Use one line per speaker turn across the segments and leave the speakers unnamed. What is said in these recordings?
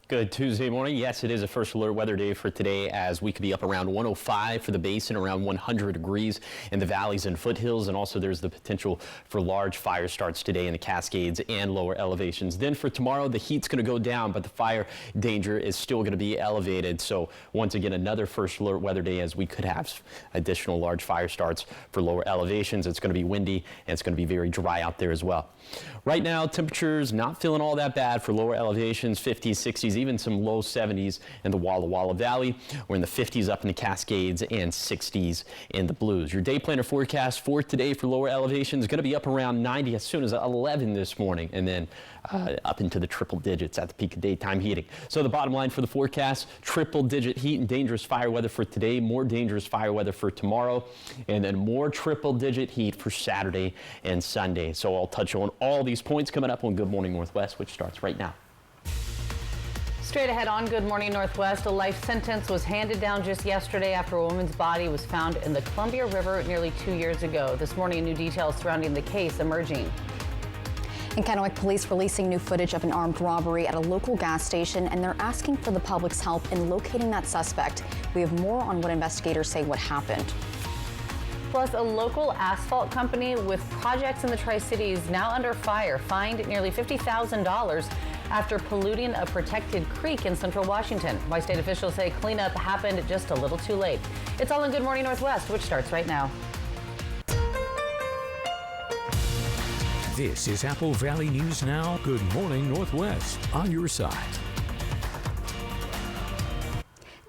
Good Tuesday morning. Yes, it is a first alert weather day for today, as we could be up around 105 for the basin, around 100 degrees in the valleys and foothills. And also there's the potential for large fire starts today in the Cascades and lower elevations. Then for tomorrow, the heat's going to go down, but the fire danger is still going to be elevated. So once again, another first alert weather day, as we could have additional large fire starts for lower elevations. It's going to be windy and it's going to be very dry out there as well. Right now, temperatures not feeling all that bad for lower elevations, 50s, 60s, even some low 70s in the Walla Walla Valley. We're in the 50s up in the Cascades and 60s in the Blues. Your day planner forecast for today for lower elevations is going to be up around 90 as soon as 11 this morning, and then up into the triple digits at the peak of daytime heating. So the bottom line for the forecast: triple digit heat and dangerous fire weather for today, more dangerous fire weather for tomorrow, and then more triple digit heat for Saturday and Sunday. So I'll touch on all these points coming up on Good Morning Northwest, which starts right now.
Straight ahead on Good Morning Northwest, a life sentence was handed down just yesterday after a woman's body was found in the Columbia River nearly 2 years ago. This morning, new details surrounding the case emerging.
In Kennewick, police releasing new footage of an armed robbery at a local gas station, and they're asking for the public's help in locating that suspect. We have more on what investigators say what happened.
Plus, a local asphalt company with projects in the Tri-Cities now under fire, fined nearly $50,000 after polluting a protected creek in central Washington. Why state officials say cleanup happened just a little too late. It's all in Good Morning Northwest, which starts right now.
This is Apple Valley News Now. Good Morning Northwest, on your side.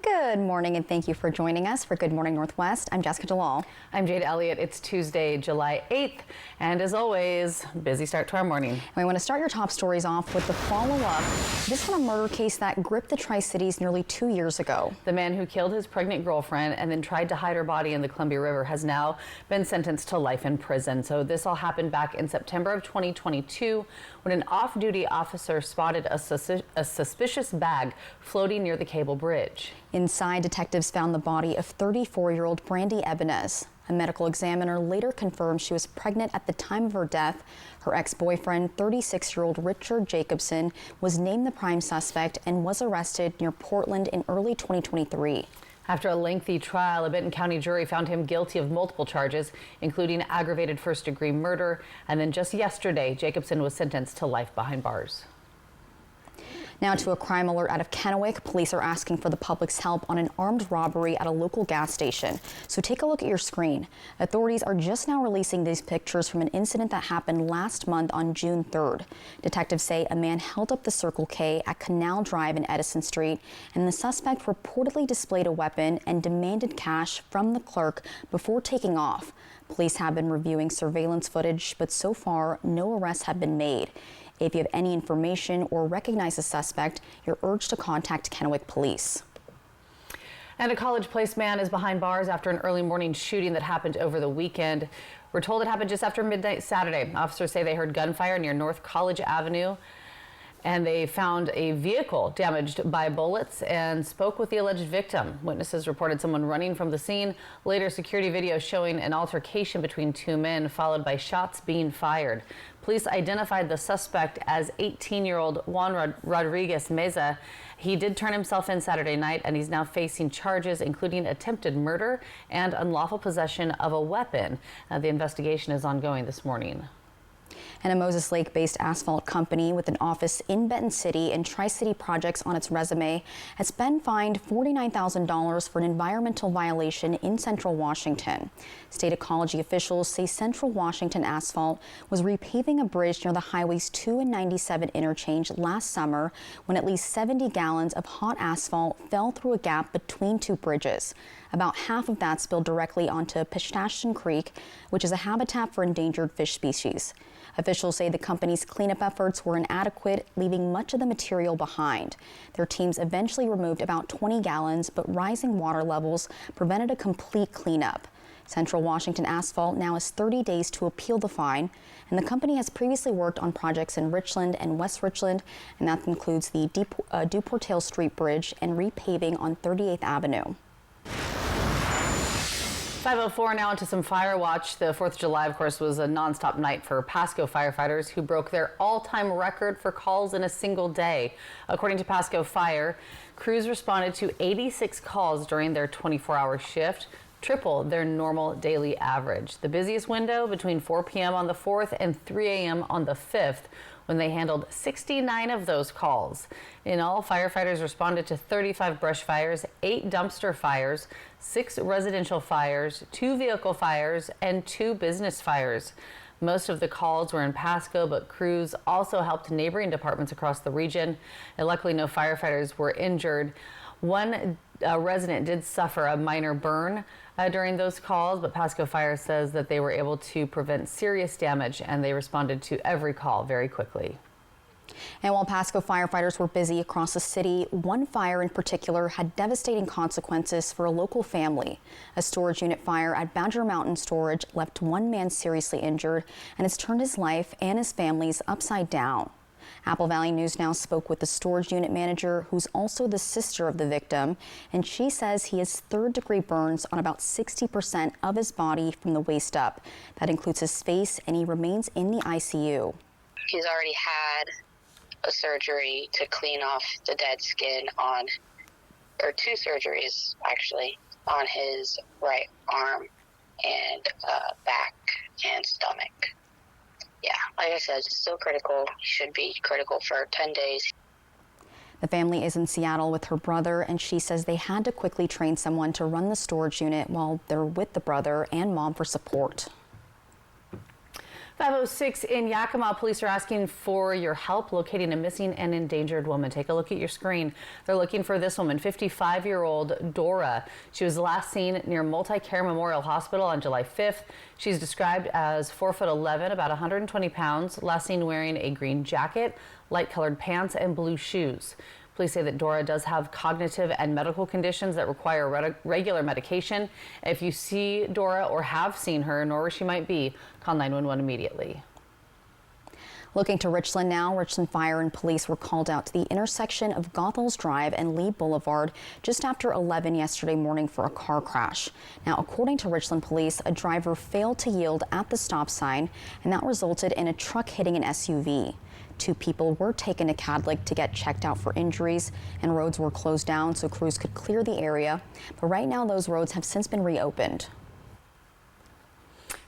Good morning, and thank you for joining us for Good Morning Northwest. I'm Jessica Jalal.
I'm Jade Elliott. It's Tuesday, July 8th, and as always, busy start to our morning.
We want to start your top stories off with the follow-up. This on a murder case that gripped the Tri-Cities nearly 2 years ago.
The man who killed his pregnant girlfriend and then tried to hide her body in the Columbia River has now been sentenced to life in prison. So this all happened back in September of 2022 when an off-duty officer spotted a suspicious bag floating near the cable bridge.
Inside, detectives found the body of 34-year-old Brandy Ebenez. A medical examiner later confirmed she was pregnant at the time of her death. Her ex-boyfriend, 36-year-old Richard Jacobson, was named the prime suspect and was arrested near Portland in early 2023.
After a lengthy trial, a Benton County jury found him guilty of multiple charges, including aggravated first-degree murder. And then just yesterday, Jacobson was sentenced to life behind bars.
Now to a crime alert out of Kennewick. Police are asking for the public's help on an armed robbery at a local gas station. So take a look at your screen. Authorities are just now releasing these pictures from an incident that happened last month on June 3rd. Detectives say a man held up the Circle K at Canal Drive and Edison Street, and the suspect reportedly displayed a weapon and demanded cash from the clerk before taking off. Police have been reviewing surveillance footage, but so far no arrests have been made. If you have any information or recognize a suspect, you're urged to contact Kennewick Police.
And a College Place man is behind bars after an early morning shooting that happened over the weekend. We're told it happened just after midnight Saturday. Officers say they heard gunfire near North College Avenue, and they found a vehicle damaged by bullets and spoke with the alleged victim. Witnesses reported someone running from the scene. Later, security video showing an altercation between two men, followed by shots being fired. Police identified the suspect as 18-year-old Juan Rodriguez Meza. He did turn himself in Saturday night, and he's now facing charges including attempted murder and unlawful possession of a weapon. The investigation is ongoing this morning.
And a Moses Lake-based asphalt company with an office in Benton City and Tri-City projects on its resume has been fined $49,000 for an environmental violation in Central Washington. State ecology officials say Central Washington Asphalt was repaving a bridge near the Highways 2 and 97 interchange last summer when at least 70 gallons of hot asphalt fell through a gap between two bridges. About half of that spilled directly onto Pistachton Creek, which is a habitat for endangered fish species. Officials say the company's cleanup efforts were inadequate, leaving much of the material behind. Their teams eventually removed about 20 gallons, but rising water levels prevented a complete cleanup. Central Washington Asphalt now has 30 days to appeal the fine, and the company has previously worked on projects in Richland and West Richland, and that includes the Duportail Street Bridge and repaving on 38th Avenue.
5:04 now into some fire watch. The 4th of July, of course, was a nonstop night for Pasco firefighters who broke their all-time record for calls in a single day. According to Pasco Fire, crews responded to 86 calls during their 24-hour shift, triple their normal daily average. The busiest window between 4 p.m. on the 4th and 3 a.m. on the 5th, when they handled 69 of those calls. In all, firefighters responded to 35 brush fires, 8 dumpster fires, 6 residential fires, 2 vehicle fires, and 2 business fires. Most of the calls were in Pasco, but crews also helped neighboring departments across the region. And luckily, no firefighters were injured. One resident did suffer a minor burn during those calls, but Pasco Fire says that they were able to prevent serious damage and they responded to every call very quickly.
And while Pasco firefighters were busy across the city, one fire in particular had devastating consequences for a local family. A storage unit fire at Badger Mountain Storage left one man seriously injured and has turned his life and his family's upside down. Apple Valley News Now spoke with the storage unit manager, who's also the sister of the victim, and she says he has third-degree burns on about 60% of his body from the waist up. That includes his face, and he remains in the ICU.
He's already had a surgery to clean off the dead skin or 2 surgeries actually, on his right arm and back and stomach. Yeah, like I said, it's still critical. He should be critical for 10 days.
The family is in Seattle with her brother, and she says they had to quickly train someone to run the storage unit while they're with the brother and mom for support.
5:06 in Yakima, police are asking for your help locating a missing and endangered woman. Take a look at your screen. They're looking for this woman, 55-year-old Dora. She was last seen near Multi-Care Memorial Hospital on July 5th. She's described as 4'11", about 120 pounds, last seen wearing a green jacket, light-colored pants, and blue shoes. Police say that Dora does have cognitive and medical conditions that require regular medication. If you see Dora or have seen her, nor where she might be, call 911 immediately.
Looking to Richland now, Richland Fire and police were called out to the intersection of Goethals Drive and Lee Boulevard just after 11 yesterday morning for a car crash. Now, according to Richland police, a driver failed to yield at the stop sign, and that resulted in a truck hitting an SUV. 2 people were taken to Cadlick to get checked out for injuries, and roads were closed down so crews could clear the area. But right now, those roads have since been reopened.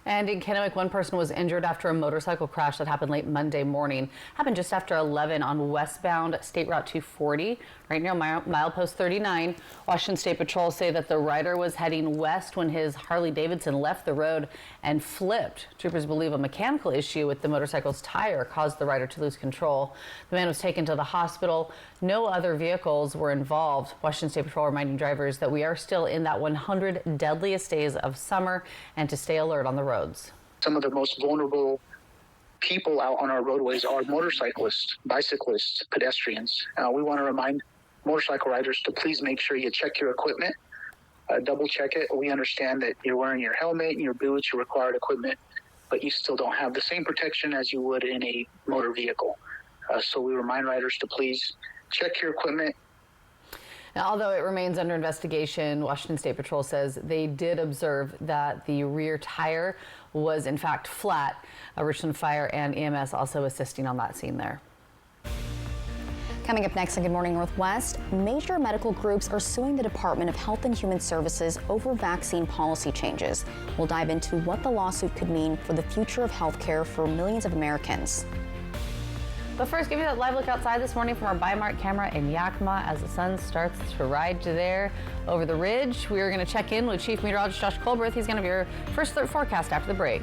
And in Kennewick, one person was injured after a motorcycle crash that happened late Monday morning. Happened just after 11 on westbound State Route 240, right near milepost 39. Washington State Patrol say that the rider was heading west when his Harley-Davidson left the road and flipped. Troopers believe a mechanical issue with the motorcycle's tire caused the rider to lose control. The man was taken to the hospital. No other vehicles were involved. Washington State Patrol reminding drivers that we are still in that 100 deadliest days of summer and to stay alert on the roads.
Some of the most vulnerable people out on our roadways are motorcyclists, bicyclists, pedestrians. We want to remind motorcycle riders to please make sure you check your equipment, double check it. We understand that you're wearing your helmet and your boots, your required equipment, but you still don't have the same protection as you would in a motor vehicle. So we remind riders to please check your equipment.
Now, although it remains under investigation, Washington State Patrol says they did observe that the rear tire was in fact flat. Richland Fire and EMS also assisting on that scene there.
Coming up next on Good Morning Northwest, major medical groups are suing the Department of Health and Human Services over vaccine policy changes. We'll dive into what the lawsuit could mean for the future of healthcare for millions of Americans.
But first, give you that live look outside this morning from our Bi-Mart camera in Yakima as the sun starts to ride there over the ridge. We are going to check in with Chief Meteorologist Josh Colberth. He's going to be your first alert forecast after the break.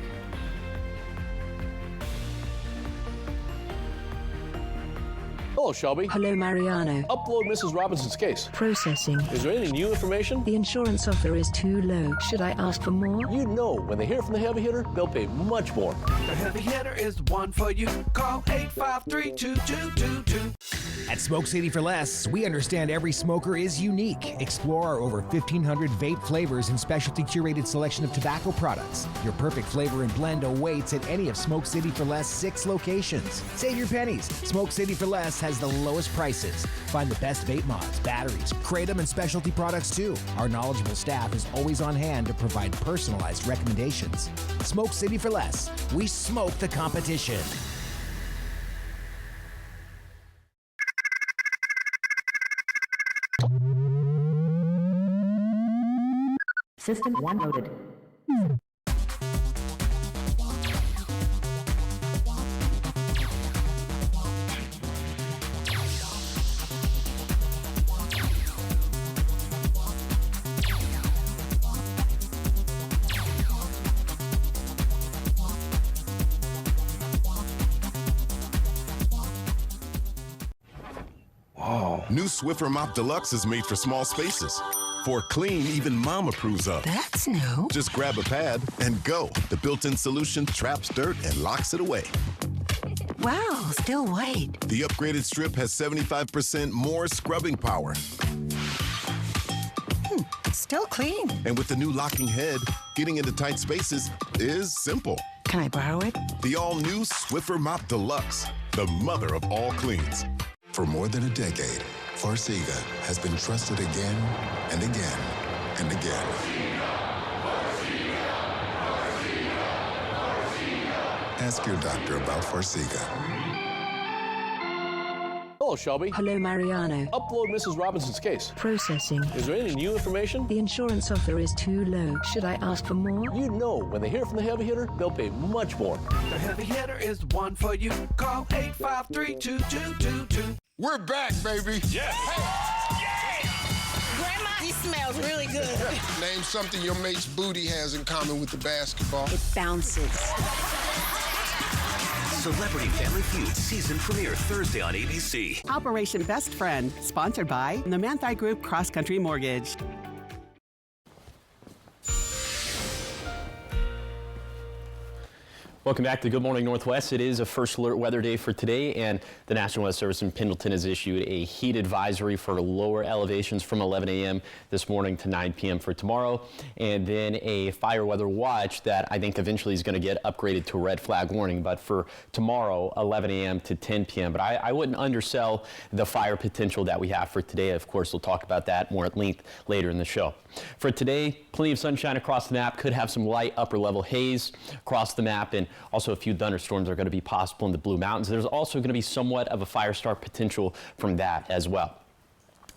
Hello, Shelby.
Hello, Mariano.
Upload Mrs. Robinson's case.
Processing.
Is there any new information?
The insurance offer is too low. Should I ask for more?
You know, when they hear from the heavy hitter, they'll pay much more.
The heavy hitter is the one for you. Call 853-2222. At Smoke City for Less, we understand every smoker is unique. Explore our over 1,500 vape flavors and specialty curated selection of tobacco products. Your perfect flavor and blend awaits at any of Smoke City for Less 6 locations. Save your pennies. Smoke City for Less has the lowest prices. Find the best vape mods, batteries, kratom, and specialty products too. Our knowledgeable staff is always on hand to provide personalized recommendations. Smoke City for Less. We smoke the competition.
System 1 loaded.
New Swiffer Mop Deluxe is made for small spaces. For clean, even mom approves of.
That's new.
Just grab a pad and go. The built-in solution traps dirt and locks it away.
Wow, still white.
The upgraded strip has 75% more scrubbing power.
Still clean.
And with the new locking head, getting into tight spaces is simple.
Can I borrow it?
The all-new Swiffer Mop Deluxe, the mother of all cleans.
For more than a decade, Farxiga has been trusted again and again and again. Ask your doctor about Farxiga.
Hello, Shelby.
Hello, Mariano.
Upload Mrs. Robinson's case.
Processing.
Is there any new information?
The insurance offer is too low. Should I ask for more?
You know, when they hear from the heavy hitter, they'll pay much more.
The heavy hitter is the one for you. Call 853-2222.
We're back, baby.
Yeah.
Grandma, he smells really good.
Name something your mate's booty has in common with the basketball.
It bounces.
Celebrity Family Feud season premiere Thursday on ABC.
Operation Best Friend, sponsored by the Manthai Group Cross Country Mortgage.
Welcome back to Good Morning Northwest. It is a first alert weather day for today, and the National Weather Service in Pendleton has issued a heat advisory for lower elevations from 11 a.m. this morning to 9 p.m. for tomorrow, and then a fire weather watch that I think eventually is going to get upgraded to a red flag warning, but for tomorrow, 11 a.m. to 10 p.m. But I wouldn't undersell the fire potential that we have for today. Of course, we'll talk about that more at length later in the show. For today, plenty of sunshine across the map. Could have some light upper level haze across the map, and also a few thunderstorms are going to be possible in the Blue Mountains. There's also going to be somewhat of a fire start potential from that as well.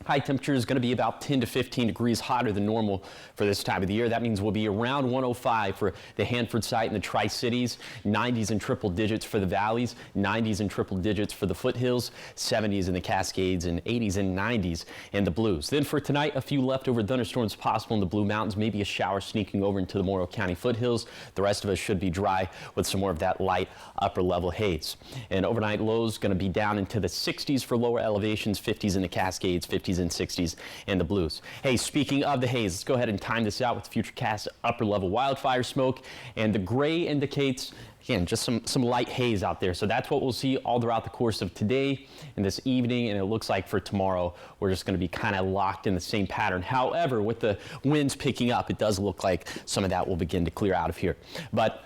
High temperature is going to be about 10 to 15 degrees hotter than normal for this time of the year. That means we'll be around 105 for the Hanford site in the Tri-Cities, 90s and triple digits for the valleys, 90s and triple digits for the foothills, 70s in the Cascades, and 80s and 90s in the Blues. Then for tonight, a few leftover thunderstorms possible in the Blue Mountains, maybe a shower sneaking over into the Morrow County foothills. The rest of us should be dry with some more of that light upper level haze. And overnight lows going to be down into the 60s for lower elevations, 50s in the Cascades, 50s and 60s in the Blues. Hey, speaking of the haze, let's go ahead and time this out with Futurecast upper level wildfire smoke. And the gray indicates, again, just some light haze out there. So that's what we'll see all throughout the course of today and this evening. And it looks like for tomorrow, we're just going to be kind of locked in the same pattern. However, with the winds picking up, it does look like some of that will begin to clear out of here. But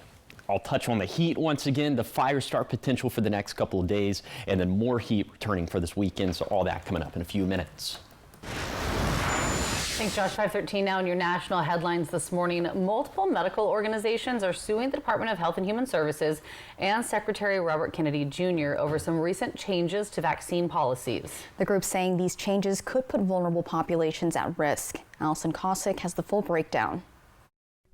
I'll touch on the heat once again, the fire start potential for the next couple of days, and then more heat returning for this weekend. So all that coming up in a few minutes.
Thanks, Josh. 5:13 now in your national headlines this morning. Multiple medical organizations are suing the Department of Health and Human Services and Secretary Robert Kennedy Jr. over some recent changes to vaccine policies.
The group's saying these changes could put vulnerable populations at risk. Allison Cossack has the full breakdown.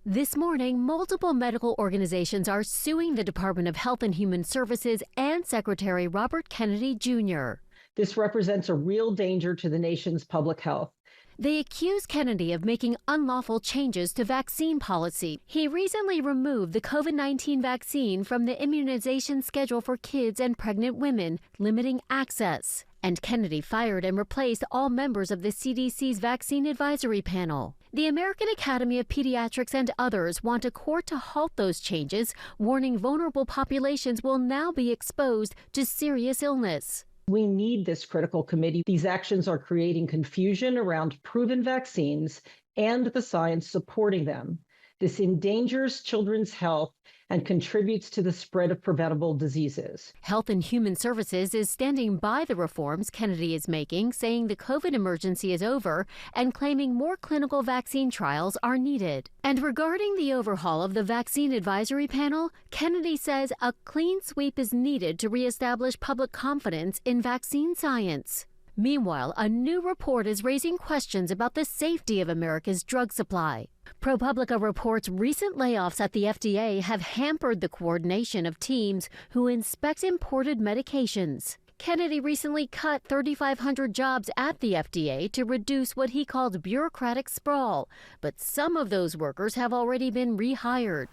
This morning, multiple medical organizations are suing the Department of Health and Human Services and Secretary Robert Kennedy Jr.
This represents a real danger to the nation's public health.
They accuse Kennedy of making unlawful changes to vaccine policy. He recently removed the COVID-19 vaccine from the immunization schedule for kids and pregnant women, limiting access. And Kennedy fired and replaced all members of the CDC's vaccine advisory panel. The American Academy of Pediatrics and others want a court to halt those changes, warning vulnerable populations will now be exposed to serious illness.
We need this critical committee. These actions are creating confusion around proven vaccines and the science supporting them. This endangers children's health and contributes to the spread of preventable diseases.
Health and Human Services is standing by the reforms Kennedy is making, saying the COVID emergency is over and claiming more clinical vaccine trials are needed. And regarding the overhaul of the Vaccine Advisory Panel, Kennedy says a clean sweep is needed to reestablish public confidence in vaccine science. Meanwhile, a new report is raising questions about the safety of America's drug supply. ProPublica reports recent layoffs at the FDA have hampered the coordination of teams who inspect imported medications. Kennedy recently cut 3,500 jobs at the FDA to reduce what he called bureaucratic sprawl, but some of those workers have already been rehired.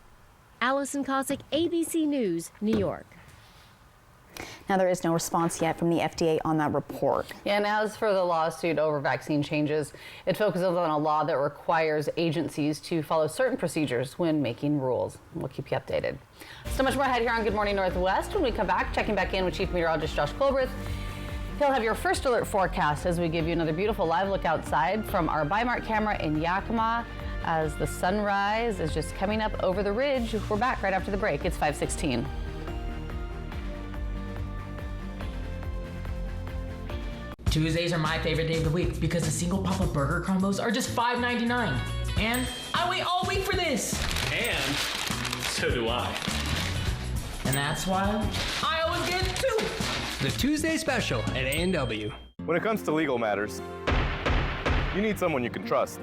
Allison Cossack, ABC News, New York.
Now, there is no response yet from the FDA on that report.
Yeah, and as for the lawsuit over vaccine changes, it focuses on a law that requires agencies to follow certain procedures when making rules. We'll keep you updated. So much more ahead here on Good Morning Northwest. When we come back, checking back in with Chief Meteorologist Josh Colbreth. He'll have your first alert forecast as we give you another beautiful live look outside from our Bi-Mart camera in Yakima as the sunrise is just coming up over the ridge. We're back right after the break. It's 5:16.
Tuesdays are my favorite day of the week because the single Papa Burger combos are just $5.99. And I wait all week for this.
And so do I.
And that's why I always get two.
The Tuesday Special at A&W.
When it comes to legal matters, you need someone you can trust.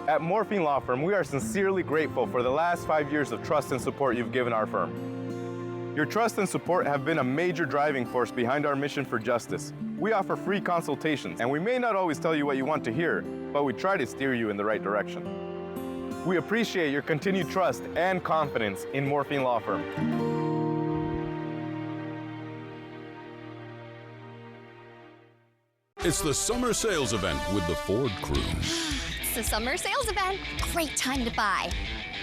At Morphine Law Firm, we are sincerely grateful for the last 5 years of trust and support you've given our firm. Your trust and support have been a major driving force behind our mission for justice. We offer free consultations, and we may not always tell you what you want to hear, but we try to steer you in the right direction. We appreciate your continued trust and confidence in Morphine Law Firm.
It's the summer sales event with the Ford crew.
It's the summer sales event. Great time to buy.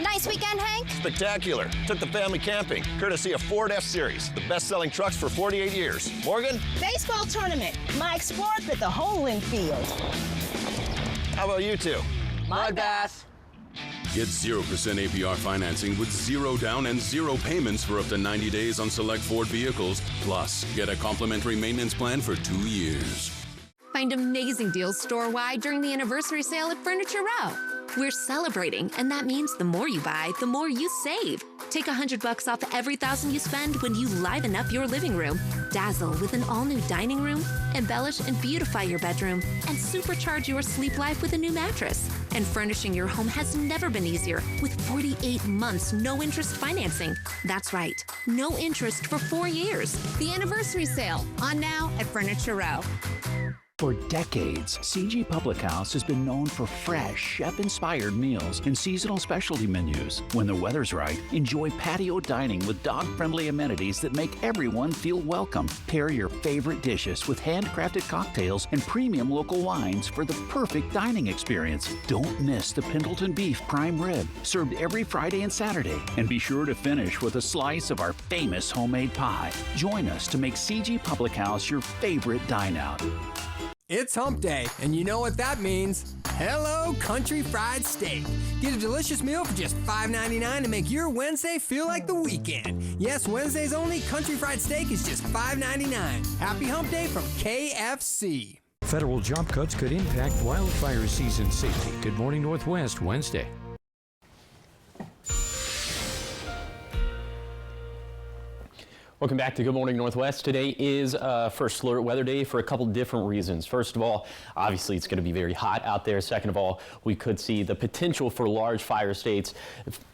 Nice weekend, Hank?
Spectacular. Took the family camping, courtesy of Ford F-Series, the best-selling trucks for 48 years. Morgan?
Baseball tournament. My Sport at the Homeland Field.
How about you two?
Mud Bass.
Get 0% APR financing with 0 down and 0 payments for up to 90 days on select Ford vehicles. Plus, get a complimentary maintenance plan for 2 years.
Find amazing deals store-wide during the anniversary sale at Furniture Row. We're celebrating, and that means the more you buy, the more you save. Take $100 off every $1,000 you spend when you liven up your living room. Dazzle with an all-new dining room, embellish and beautify your bedroom, and supercharge your sleep life with a new mattress. And furnishing your home has never been easier with 48 months no-interest financing. That's right, no interest for 4 years. The anniversary sale, on now at Furniture Row.
For decades, CG Public House has been known for fresh, chef-inspired meals and seasonal specialty menus. When the weather's right, enjoy patio dining with dog-friendly amenities that make everyone feel welcome. Pair your favorite dishes with handcrafted cocktails and premium local wines for the perfect dining experience. Don't miss the Pendleton Beef Prime Rib, served every Friday and Saturday. And be sure to finish with a slice of our famous homemade pie. Join us to make CG Public House your favorite dine-out.
It's hump day, and you know what that means. Hello Country Fried Steak. Get a delicious meal for just $5.99 to make your Wednesday feel like the weekend. Yes, Wednesdays only, Country Fried Steak is just $5.99. Happy hump day from KFC.
Federal job cuts could impact wildfire season safety. Good Morning Northwest, Wednesday.
Welcome back to Good Morning Northwest. Today is First Alert Weather Day for a couple different reasons. First of all, obviously it's going to be very hot out there. Second of all, we could see the potential for large fire starts,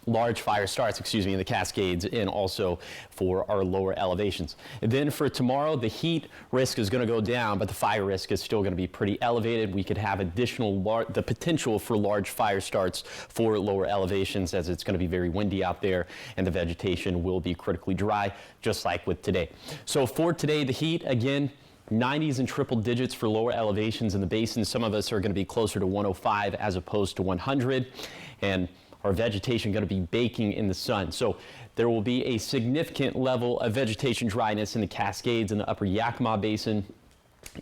in the Cascades and also for our lower elevations. And then for tomorrow, the heat risk is going to go down, but the fire risk is still going to be pretty elevated. We could have the potential for large fire starts for lower elevations as it's going to be very windy out there and the vegetation will be critically dry, just like with today. So for today, the heat, again, 90s and triple digits for lower elevations in the basin. Some of us are going to be closer to 105 as opposed to 100. And our vegetation going to be baking in the sun. So there will be a significant level of vegetation dryness in the Cascades and the upper Yakima Basin.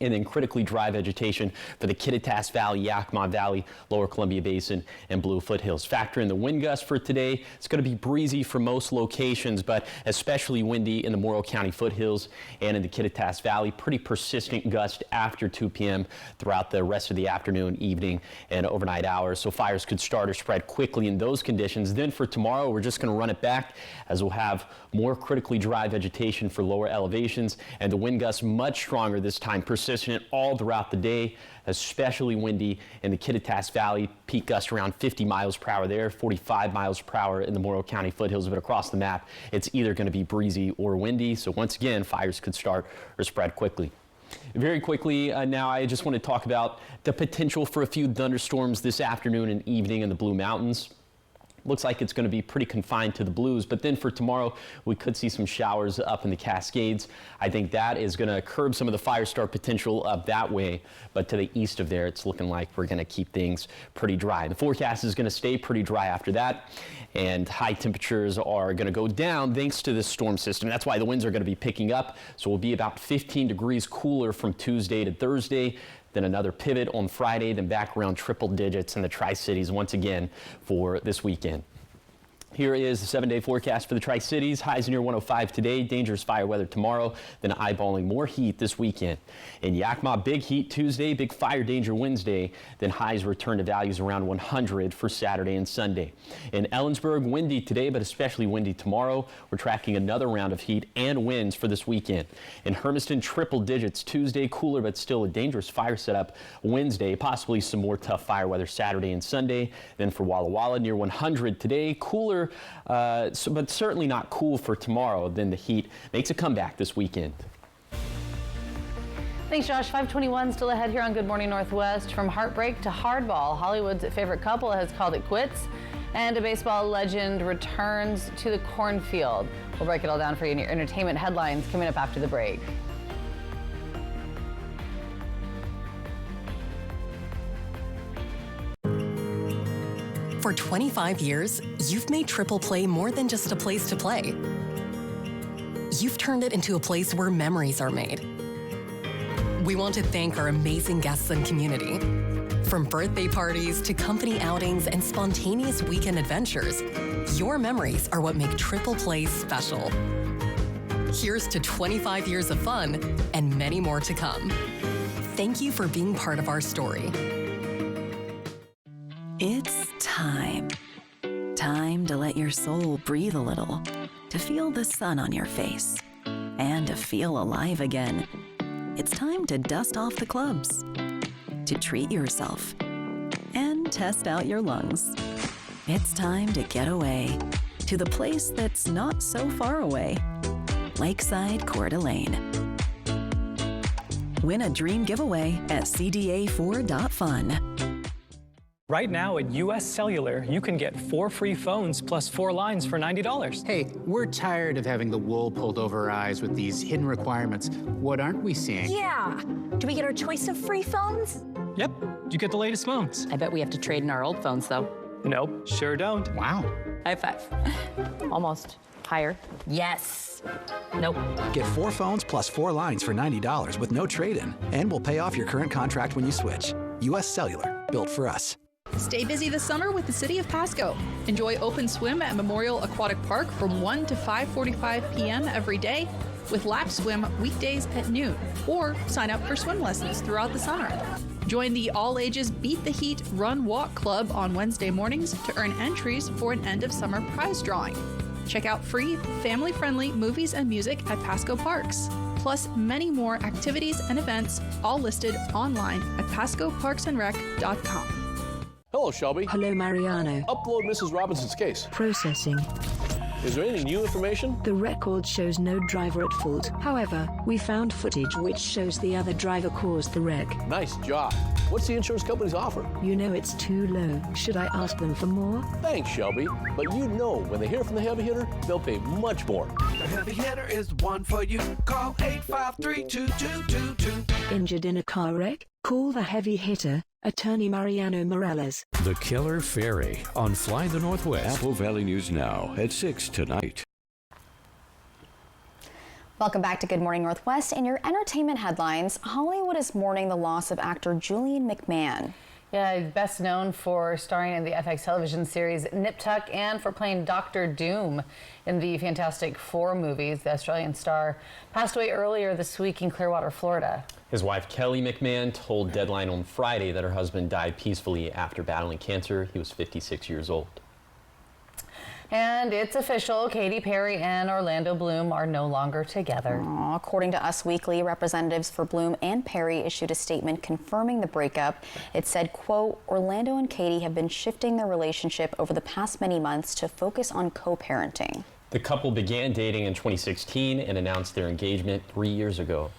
And then critically dry vegetation for the Kittitas Valley, Yakima Valley, Lower Columbia Basin, and Blue Foothills. Factor in the wind gust for today. It's going to be breezy for most locations, but especially windy in the Morrow County foothills and in the Kittitas Valley. Pretty persistent gust after 2 p.m. throughout the rest of the afternoon, evening, and overnight hours. So fires could start or spread quickly in those conditions. Then for tomorrow, we're just going to run it back as we'll have more critically dry vegetation for lower elevations, and the wind gusts much stronger this time, persistent all throughout the day, especially windy in the Kittitas Valley. Peak gust around 50 miles per hour there, 45 miles per hour in the Morrow County foothills. But across the map, it's either going to be breezy or windy. So once again, fires could start or spread quickly. Very quickly, now I just want to talk about the potential for a few thunderstorms this afternoon and evening in the Blue Mountains. Looks like it's going to be pretty confined to the Blues, but then for tomorrow, we could see some showers up in the Cascades. I think that is going to curb some of the fire start potential up that way, but to the east of there, it's looking like we're going to keep things pretty dry. The forecast is going to stay pretty dry after that, and high temperatures are going to go down thanks to this storm system. That's why the winds are going to be picking up, so we'll be about 15 degrees cooler from Tuesday to Thursday. Then another pivot on Friday, then back around triple digits in the Tri-Cities once again for this weekend. Here is the 7-day forecast for the Tri-Cities. Highs near 105 today, dangerous fire weather tomorrow, then eyeballing more heat this weekend. In Yakima, big heat Tuesday, big fire danger Wednesday, then highs return to values around 100 for Saturday and Sunday. In Ellensburg, windy today, but especially windy tomorrow. We're tracking another round of heat and winds for this weekend. In Hermiston, triple digits Tuesday, cooler but still a dangerous fire setup Wednesday, possibly some more tough fire weather Saturday and Sunday. Then for Walla Walla, near 100 today, cooler but certainly not cool for tomorrow. Then the heat makes a comeback this weekend.
Thanks, Josh. 5:21 still ahead here on Good Morning Northwest. From heartbreak to hardball, Hollywood's favorite couple has called it quits, and a baseball legend returns to the cornfield. We'll break it all down for you in your entertainment headlines coming up after the break.
For 25 years, you've made Triple Play more than just a place to play. You've turned it into a place where memories are made. We want to thank our amazing guests and community. From birthday parties to company outings and spontaneous weekend adventures, your memories are what make Triple Play special. Here's to 25 years of fun and many more to come. Thank you for being part of our story.
It's time. Time to let your soul breathe a little, to feel the sun on your face, and to feel alive again. It's time to dust off the clubs, to treat yourself, and test out your lungs. It's time to get away to the place that's not so far away, Lakeside Coeur d'Alene. Win a dream giveaway at cda4.fun.
Right now at US Cellular, you can get 4 free phones plus 4 lines for $90.
Hey, we're tired of having the wool pulled over our eyes with these hidden requirements. What aren't we seeing?
Yeah. Do we get our choice of free phones?
Yep, you get the latest phones.
I bet we have to trade in our old phones, though.
Nope, sure don't.
Wow.
High five. Almost. Higher. Yes. Nope.
Get 4 phones plus 4 lines for $90 with no trade-in, and we'll pay off your current contract when you switch. US Cellular, built for us.
Stay busy this summer with the City of Pasco. Enjoy open swim at Memorial Aquatic Park from 1 to 5:45 p.m. every day, with lap swim weekdays at noon, or sign up for swim lessons throughout the summer. Join the all-ages Beat the Heat Run Walk Club on Wednesday mornings to earn entries for an end-of-summer prize drawing. Check out free, family-friendly movies and music at Pasco Parks, plus many more activities and events, all listed online at pascoparksandrec.com.
Hello, Shelby.
Hello, Mariano.
Upload Mrs. Robinson's case.
Processing.
Is there any new information?
The record shows no driver at fault. However, we found footage which shows the other driver caused the wreck.
Nice job. What's the insurance company's offer?
You know it's too low. Should I ask them for more?
Thanks, Shelby. But you know when they hear from the heavy hitter, they'll pay much more.
The heavy hitter is the one for you. Call 853-2222.
Injured in a car wreck? Call the heavy hitter, Attorney Mariano Morales.
The Killer Ferry on Fly the Northwest.
Apple Valley News Now at 6 tonight.
Welcome back to Good Morning Northwest. In your entertainment headlines, Hollywood is mourning the loss of actor Julian McMahon.
Yeah, best known for starring in the FX television series Nip Tuck and for playing Dr. Doom in the Fantastic Four movies. The Australian star passed away earlier this week in Clearwater, Florida.
His wife, Kelly McMahon, told Deadline on Friday that her husband died peacefully after battling cancer. He was 56 years old.
And it's official, Katy Perry and Orlando Bloom are no longer together.
According to Us Weekly, representatives for Bloom and Perry issued a statement confirming the breakup. It said, quote, Orlando and Katy have been shifting their relationship over the past many months to focus on co-parenting.
The couple began dating in 2016 and announced their engagement 3 years ago.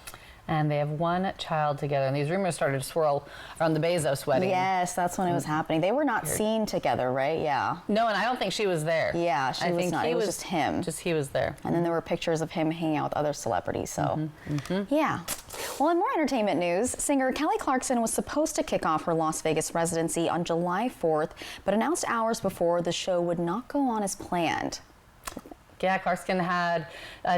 And they have one child together. And these rumors started to swirl around the Bezos wedding.
Yes, that's when it was happening. They were not seen together, right? Yeah.
No, and I don't think she was there.
Yeah, she was not. It was just him.
Just he was there.
And then there were pictures of him hanging out with other celebrities. So, yeah. Well, in more entertainment news, singer Kelly Clarkson was supposed to kick off her Las Vegas residency on July 4th, but announced hours before the show would not go on as planned.
Yeah, Clarkson had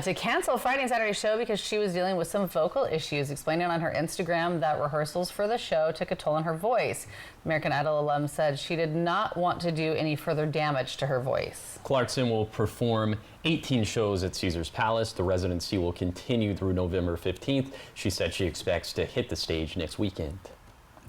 to cancel Friday and Saturday show because she was dealing with some vocal issues, explaining on her Instagram that rehearsals for the show took a toll on her voice. American Idol alum said she did not want to do any further damage to her voice.
Clarkson will perform 18 shows at Caesars Palace. The residency will continue through November 15th. She said she expects to hit the stage next weekend.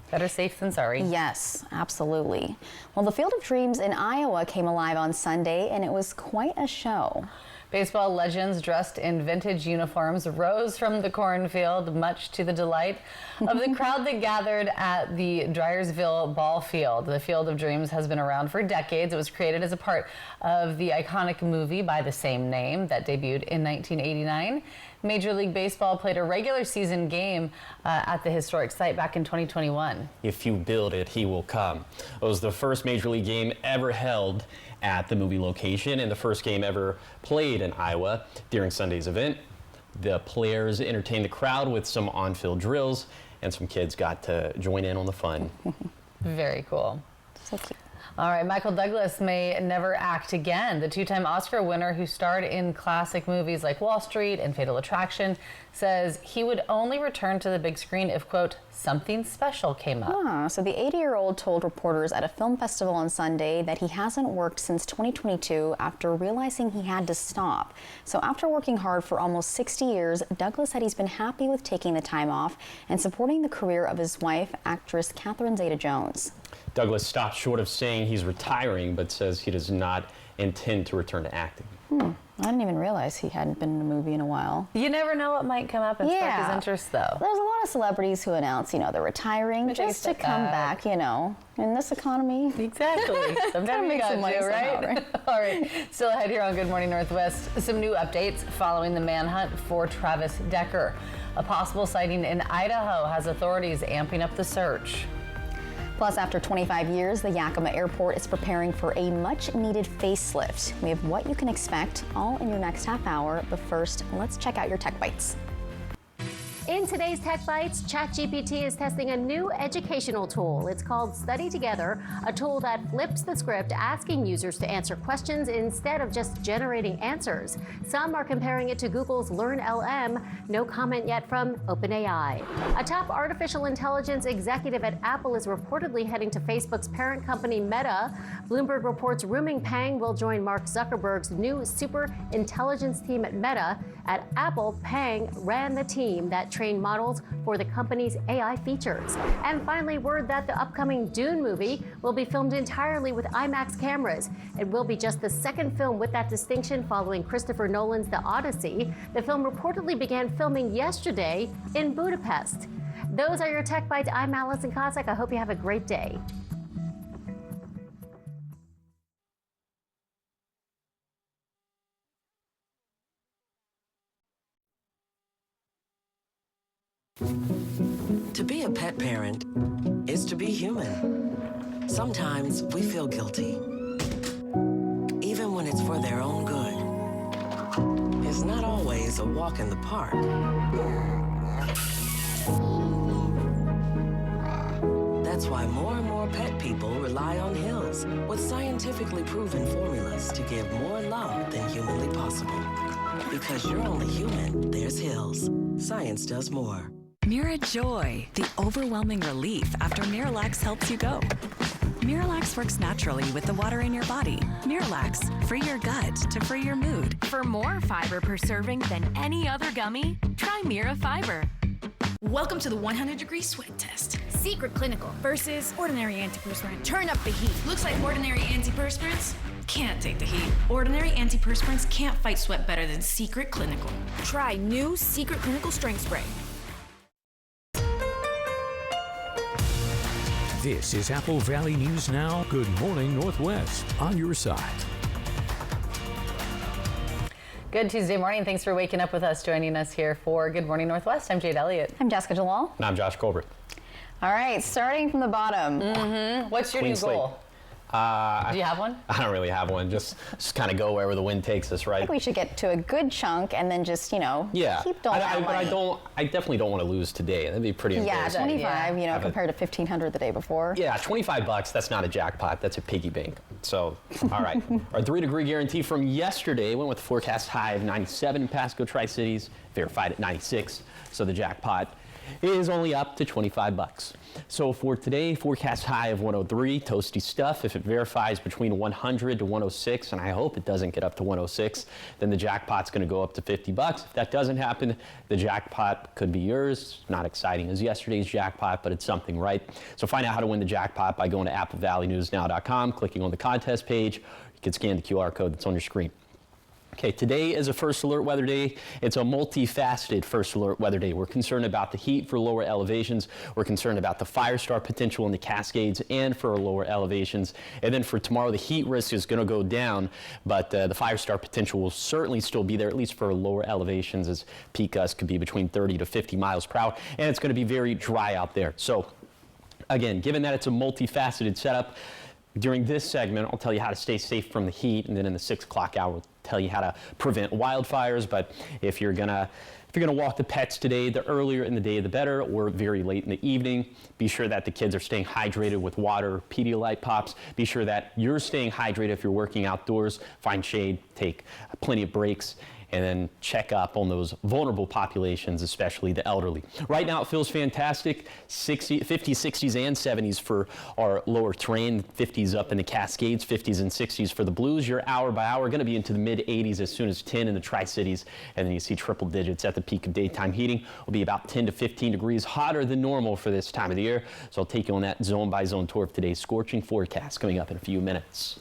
Better safe than sorry.
Yes, absolutely. Well, the Field of Dreams in Iowa came alive on Sunday, and it was quite a show.
Baseball legends dressed in vintage uniforms rose from the cornfield, much to the delight of the crowd that gathered at the Dryersville Ball Field. The Field of Dreams has been around for decades. It was created as a part of the iconic movie by the same name that debuted in 1989. Major League Baseball played a regular season game at the historic site back in 2021.
If you build it, he will come. It was the first Major League game ever held at the movie location and the first game ever played in Iowa. During Sunday's event, the players entertained the crowd with some on-field drills, and some kids got to join in on the fun.
Very cool.
So cute.
All right, Michael Douglas may never act again. The two-time Oscar winner who starred in classic movies like Wall Street and Fatal Attraction says he would only return to the big screen if, quote, something special came up.
So the 80-year-old told reporters at a film festival on Sunday that he hasn't worked since 2022 after realizing he had to stop. So after working hard for almost 60 years, Douglas said he's been happy with taking the time off and supporting the career of his wife, actress Catherine Zeta-Jones.
Douglas stopped short of saying he's retiring, but says he does not intend to return to acting.
I didn't even realize he hadn't been in a movie in a while.
You never know what might come up and spark his interest, though.
There's a lot of celebrities who announce, they're retiring just to come back, in this economy.
Exactly. Sometimes you got to, right? All right. Still ahead here on Good Morning Northwest, some new updates following the manhunt for Travis Decker. A possible sighting in Idaho has authorities amping up the search.
Plus, after 25 years, the Yakima Airport is preparing for a much-needed facelift. We have what you can expect all in your next half hour. But first, let's check out your Tech Bites.
In today's Tech Bites, ChatGPT is testing a new educational tool. It's called Study Together, a tool that flips the script, asking users to answer questions instead of just generating answers. Some are comparing it to Google's LearnLM. No comment yet from OpenAI. A top artificial intelligence executive at Apple is reportedly heading to Facebook's parent company Meta. Bloomberg reports Ruming Pang will join Mark Zuckerberg's new super intelligence team at Meta. At Apple, Pang ran the team that trained models for the company's AI features. And finally, word that the upcoming Dune movie will be filmed entirely with IMAX cameras. It will be just the second film with that distinction following Christopher Nolan's The Odyssey. The film reportedly began filming yesterday in Budapest. Those are your Tech Bites. I'm Allison Cossack. I hope you have a great day.
To be a pet parent is to be human. Sometimes we feel guilty, even when it's for their own good. It's not always a walk in the park. That's why more and more pet people rely on Hill's with scientifically proven formulas to give more love than humanly possible. Because you're only human, there's Hills. Science does more.
Mirajoy, the overwhelming relief after Miralax helps you go. Miralax works naturally with the water in your body. Miralax, free your gut to free your mood.
For more fiber per serving than any other gummy, try Mira Fiber.
Welcome to the 100-degree sweat test. Secret Clinical versus ordinary antiperspirant. Turn up the heat. Looks like ordinary antiperspirants can't take the heat. Ordinary antiperspirants can't fight sweat better than Secret Clinical. Try new Secret Clinical Strength Spray.
This is Apple Valley News Now. Good morning, Northwest. On your side.
Good Tuesday morning. Thanks for waking up with us, joining us here for Good Morning Northwest. I'm Jade Elliott.
I'm Jessica Jalal.
And I'm Josh Colbert.
All right, starting from the bottom.
What's your new goal? Do you have one?
I don't really have one. Just kind of go wherever the wind takes us, right?
I think we should get to a good chunk and then just, keep doling out money.
But I definitely don't want to lose today. That'd be pretty embarrassing.
25, compared to 1,500 the day before.
Yeah, $25, that's not a jackpot. That's a piggy bank. So, all right. Our 3-degree guarantee from yesterday went with a forecast high of 97 in Pasco Tri-Cities, verified at 96. So the jackpot is only up to $25. So for today, forecast high of 103, toasty stuff. If it verifies between 100 to 106, and I hope it doesn't get up to 106, then the jackpot's going to go up to $50. If that doesn't happen, the jackpot could be yours. Not exciting as yesterday's jackpot, but it's something, right? So find out how to win the jackpot by going to applevalleyNewsNow.com, clicking on the contest page. You can scan the QR code that's on your screen. Okay, today is a first alert weather day. It's a multifaceted first alert weather day. We're concerned about the heat for lower elevations. We're concerned about the fire start potential in the Cascades and for lower elevations. And then for tomorrow, the heat risk is going to go down, but the fire start potential will certainly still be there, at least for lower elevations, as peak gusts could be between 30 to 50 miles per hour. And it's going to be very dry out there. So again, given that it's a multifaceted setup, during this segment, I'll tell you how to stay safe from the heat, and then in the 6 o'clock hour, we'll tell you how to prevent wildfires. But if you're gonna walk the pets today, the earlier in the day, the better, or very late in the evening. Be sure that the kids are staying hydrated with water, Pedialyte pops. Be sure that you're staying hydrated if you're working outdoors. Find shade, take plenty of breaks, and then check up on those vulnerable populations, especially the elderly. Right now, it feels fantastic. 50s, 60s, and 70s for our lower terrain. 50s up in the Cascades, 50s and 60s for the Blues. You're hour by hour going to be into the mid-80s as soon as 10 in the Tri-Cities. And then you see triple digits at the peak of daytime heating. Will be about 10 to 15 degrees hotter than normal for this time of the year. So I'll take you on that zone-by-zone tour of today's scorching forecast coming up in a few minutes.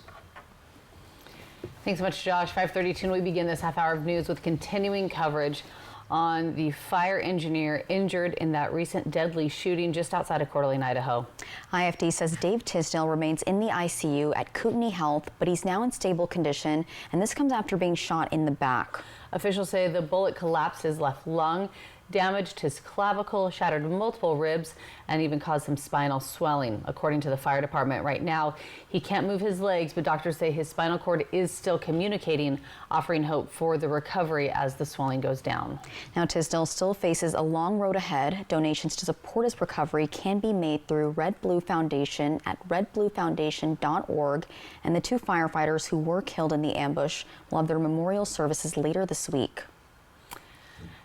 Thanks so much, Josh. 5:32, and we begin this half hour of news with continuing coverage on the fire engineer injured in that recent deadly shooting just outside of Coeur d'Alene, Idaho.
IFD says Dave Tisdale remains in the ICU at Kootenai Health, but he's now in stable condition, and this comes after being shot in the back.
Officials say the bullet collapsed his left lung, damaged his clavicle, shattered multiple ribs, and even caused some spinal swelling. According to the fire department, right now, he can't move his legs, but doctors say his spinal cord is still communicating, offering hope for the recovery as the swelling goes down.
Now, Tisdale still faces a long road ahead. Donations to support his recovery can be made through Red Blue Foundation at redbluefoundation.org, and the 2 firefighters who were killed in the ambush will have their memorial services later this week.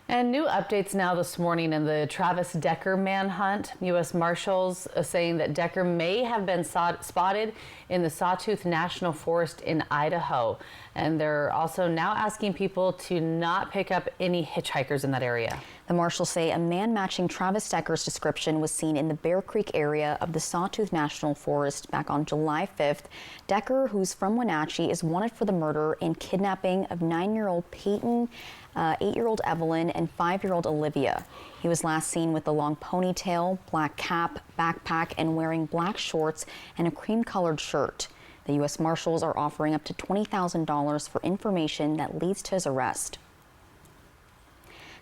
And new updates now this morning in the Travis Decker manhunt. U.S. Marshals saying that Decker may have been spotted in the Sawtooth National Forest in Idaho. And they're also now asking people to not pick up any hitchhikers in that area.
The marshals say a man matching Travis Decker's description was seen in the Bear Creek area of the Sawtooth National Forest back on July 5th. Decker, who's from Wenatchee, is wanted for the murder and kidnapping of 9-year-old Peyton, 8-year-old Evelyn, and 5-year-old Olivia. He was last seen with a long ponytail, black cap, backpack, and wearing black shorts and a cream-colored shirt. The U.S. Marshals are offering up to $20,000 for information that leads to his arrest.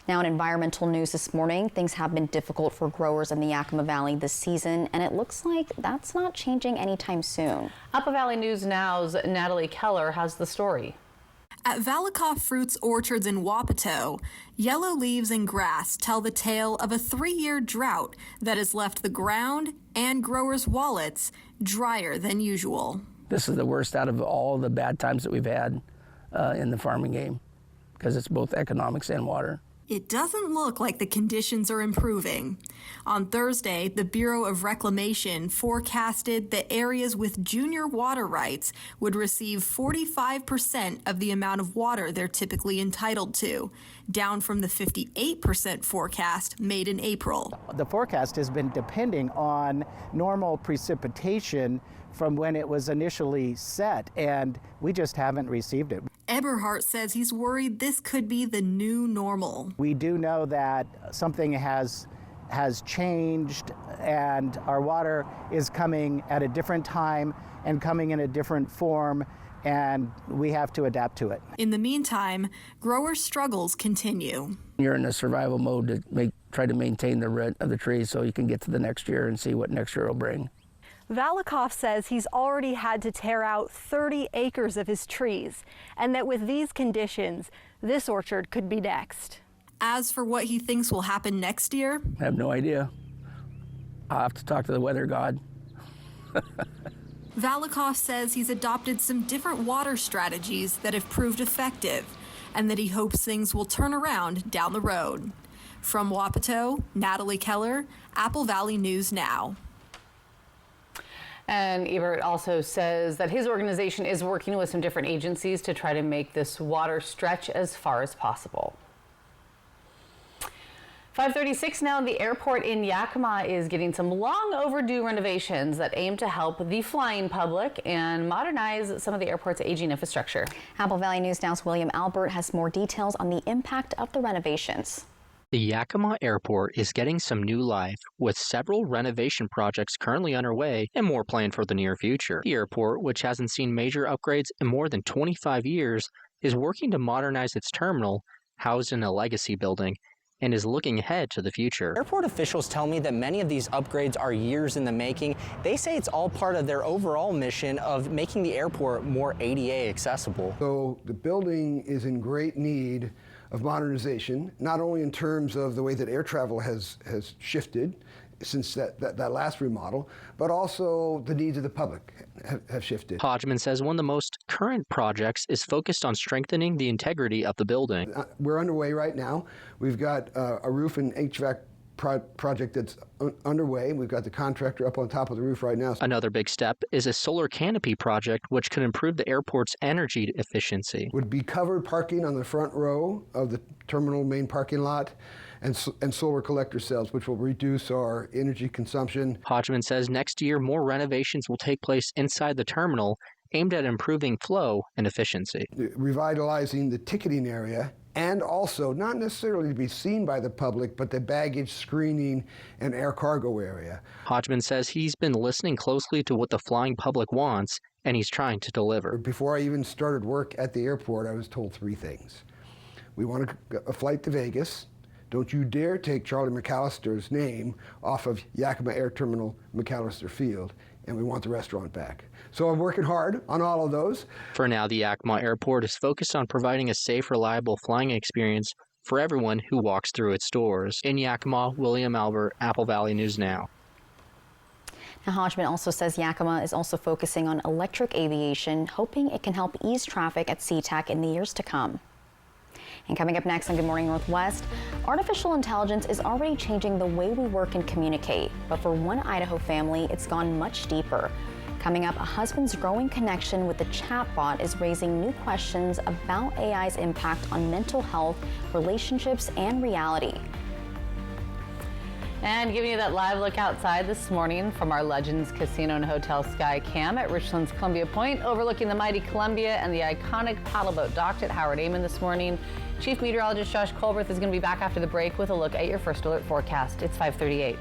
Now, in environmental news this morning, things have been difficult for growers in the Yakima Valley this season, and it looks like that's not changing anytime soon.
Apple Valley News Now's Natalie Keller has the story.
At Valikoff Fruits Orchards in Wapato, yellow leaves and grass tell the tale of a 3-year drought that has left the ground and growers' wallets drier than usual.
This is the worst out of all the bad times that we've had in the farming game. because it's both economics and water.
It doesn't look like the conditions are improving. On Thursday, the Bureau of Reclamation forecasted that areas with junior water rights would receive 45% of the amount of water they're typically entitled to, down from the 58% forecast made in April.
The forecast has been depending on normal precipitation from when it was initially set, and we just haven't received it.
Eberhardt says he's worried this could be the new normal.
We do know that something has changed, and our water is coming at a different time and coming in a different form, and we have to adapt to it.
In the meantime, growers' struggles continue.
You're in a survival mode to try to maintain the root of the tree so you can get to the next year and see what next year will bring.
Valikoff says he's already had to tear out 30 acres of his trees, and that with these conditions, this orchard could be next.
As for what he thinks will happen next year,
I have no idea. I'll have to talk to the weather god.
Valikoff says he's adopted some different water strategies that have proved effective, and that he hopes things will turn around down the road. From Wapato, Natalie Keller, Apple Valley News Now.
And Ebert also says that his organization is working with some different agencies to try to make this water stretch as far as possible. 5:36 now. The airport in Yakima is getting some long overdue renovations that aim to help the flying public and modernize some of the airport's aging infrastructure.
Apple Valley News Now's William Albert has more details on the impact of the renovations.
The Yakima Airport is getting some new life, with several renovation projects currently underway and more planned for the near future. The airport, which hasn't seen major upgrades in more than 25 years, is working to modernize its terminal, housed in a legacy building, and is looking ahead to the future.
Airport officials tell me that many of these upgrades are years in the making. They say it's all part of their overall mission of making the airport more ADA accessible.
So the building is in great need of modernization, not only in terms of the way that air travel has shifted since that last remodel, but also the needs of the public have shifted.
Hodgman says one of the most current projects is focused on strengthening the integrity of the building.
We're underway right now. We've got a roof and HVAC project that's underway. We've got the contractor up on top of the roof right now.
Another big step is a solar canopy project, which could improve the airport's energy efficiency.
Would be covered parking on the front row of the terminal main parking lot, and solar collector cells, which will reduce our energy consumption.
Hodgman says next year more renovations will take place inside the terminal, aimed at improving flow and efficiency.
Revitalizing the ticketing area, and also not necessarily to be seen by the public, but the baggage screening and air cargo area.
Hodgman says he's been listening closely to what the flying public wants, and he's trying to deliver.
Before I even started work at the airport, I was told three things. We want a flight to Vegas. Don't you dare take Charlie McAllister's name off of Yakima Air Terminal McAllister Field, and we want the restaurant back. So I'm working hard on all of those.
For now, the Yakima Airport is focused on providing a safe, reliable flying experience for everyone who walks through its doors. In Yakima, William Albert, Apple Valley News Now.
Now, Hodgman also says Yakima is also focusing on electric aviation, hoping it can help ease traffic at SeaTac in the years to come. And coming up next on Good Morning Northwest, artificial intelligence is already changing the way we work and communicate. But for one Idaho family, it's gone much deeper. Coming up, a husband's growing connection with the chatbot is raising new questions about AI's impact on mental health, relationships, and reality.
And giving you that live look outside this morning from our Legends Casino and Hotel Sky Cam at Richland's Columbia Point, overlooking the mighty Columbia and the iconic paddleboat docked at Howard Amon this morning. Chief Meteorologist Josh Colberth is going to be back after the break with a look at your first alert forecast. It's 5:38.